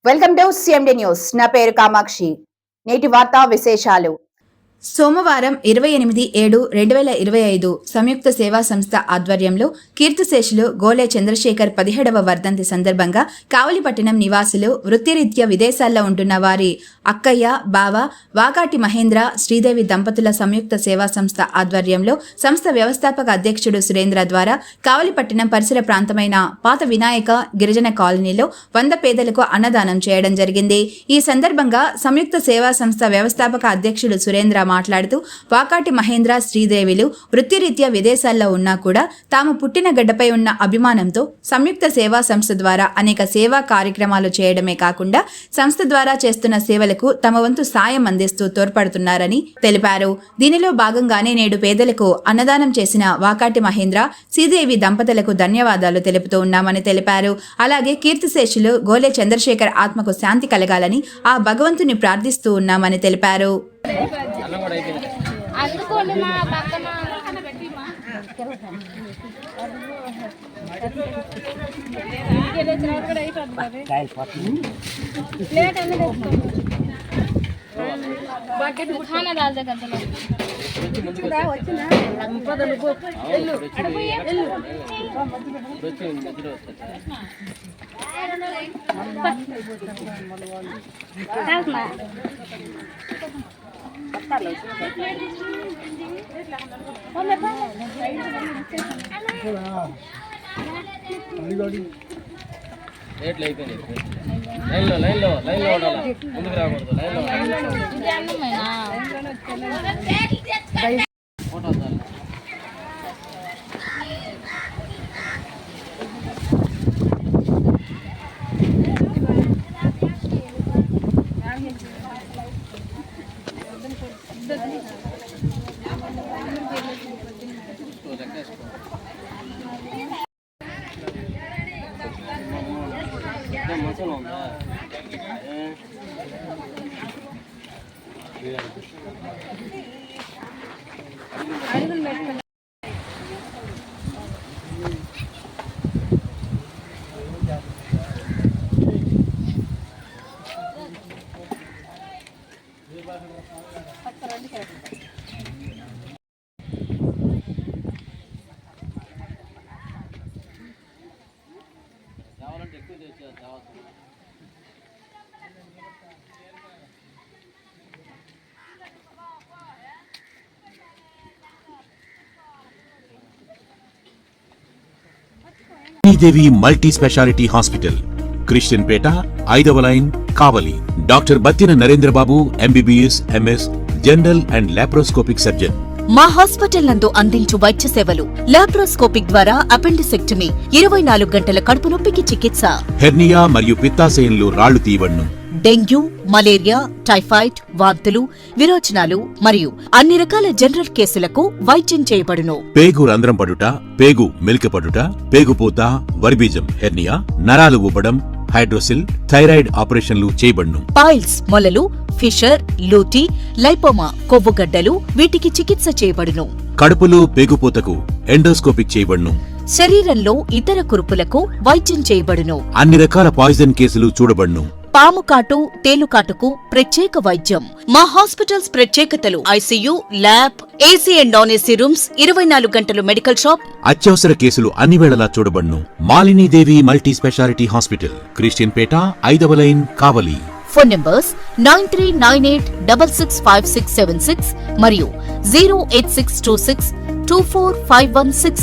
Welcome to CMD news. నా పేరు కామాక్షి. నేటి వార్తా విశేషాలు. సోమవారం 28/7/2025 సంయుక్త సేవా సంస్థ ఆధ్వర్యంలో కీర్తిశేషులు గోలే చంద్రశేఖర్ 17వ వర్ధంతి సందర్భంగా కావలిపట్టణం నివాసులు వృత్తిరీత్యా విదేశాల్లో ఉంటున్న వారి అక్కయ్య, బావ వాకాటి మహేంద్ర, శ్రీదేవి దంపతుల సంయుక్త సేవా సంస్థ ఆధ్వర్యంలో సంస్థ వ్యవస్థాపక అధ్యక్షుడు సురేంద్ర ద్వారా కావలిపట్టణం పరిసర ప్రాంతమైన పాత వినాయక గిరిజన కాలనీలో 100 పేదలకు అన్నదానం చేయడం జరిగింది. ఈ సందర్భంగా సంయుక్త సేవా సంస్థ వ్యవస్థాపక అధ్యక్షుడు సురేంద్ర మాట్లాడుతూ వాకాటి మహేంద్ర, శ్రీదేవిలు వృత్తిరీత్యా విదేశాల్లో ఉన్నా కూడా తాము పుట్టిన గడ్డపై ఉన్న అభిమానంతో సంయుక్త సేవా సంస్థ ద్వారా అనేక సేవా కార్యక్రమాలు చేయడమే కాకుండా సంస్థ ద్వారా చేస్తున్న సేవలకు తమ వంతు సాయం అందిస్తూ తోడ్పడుతున్నారని తెలిపారు. దీనిలో భాగంగానే నేడు పేదలకు అన్నదానం చేసిన వాకాటి మహేంద్ర, శ్రీదేవి దంపతులకు ధన్యవాదాలు తెలుపుతూ ఉన్నామని తెలిపారు. అలాగే కీర్తిశేషులు గోలే చంద్రశేఖర్ ఆత్మకు శాంతి కలగాలని ఆ భగవంతుని ప్రార్థిస్తూ ఉన్నామని తెలిపారు. దేవి multi speciality hospital, Christian Peta, 5వ line, Kavali. Doctor Battina Narendra Babu, MBBS, MS, general and laparoscopic surgeon. మా హాస్పిటల్ నందు అందించు వైద్య సేవలు: లాప్రోస్కోపిక్ ద్వారా అపెండిసెక్టమీ, 24 గంటల కడుపు నొప్పికి చికిత్స, హెర్నియా మరియు పిత్తాశయంలో రాళ్లు తీయబడును, డెంగ్యూ, మలేరియా, టైఫాయిడ్, వాంతులు, విరోచనాలు మరియు అన్ని రకాల జనరల్ కేసులకు వైద్యం చేయబడును. పేగు రంధ్రం పడుట, పేగు మెలికపడుట, పేగుపూత, వర్బీజం, హెర్నియా, నరాలు ఊపడం, హైడ్రోసిల్, థైరాయిడ్ ఆపరేషన్లు చేయబడును. పైల్స్, మొలలు, ఫిషర్, లూటీ, లైపోమా, కొవ్వుగడ్డలు వీటికి చికిత్స చేయబడును. కడుపులో పేగుపూతకు ఎండోస్కోపిక్ చేయబడును. శరీరంలో ఇతర కురుపులకు వైద్యం చేయబడును. అన్ని రకాల పాయిజన్ కేసులు చూడబడును. పాము కాటు, తేలుకాటుకు ప్రత్యేక వైద్యం. మా హాస్పిటల్స్ ప్రత్యేకతలు: ICU, lab, AC and non AC rooms, 24 గంటలు మెడికల్ షాప్. అత్యవసర కేసులు అన్ని వేళలా చూడబడును. Malinidevi multi speciality hospital, Christian Peta, 5వ లైన్, కావలి. ఫోన్ నంబర్స్ 9398665676 మరియు 08626245166.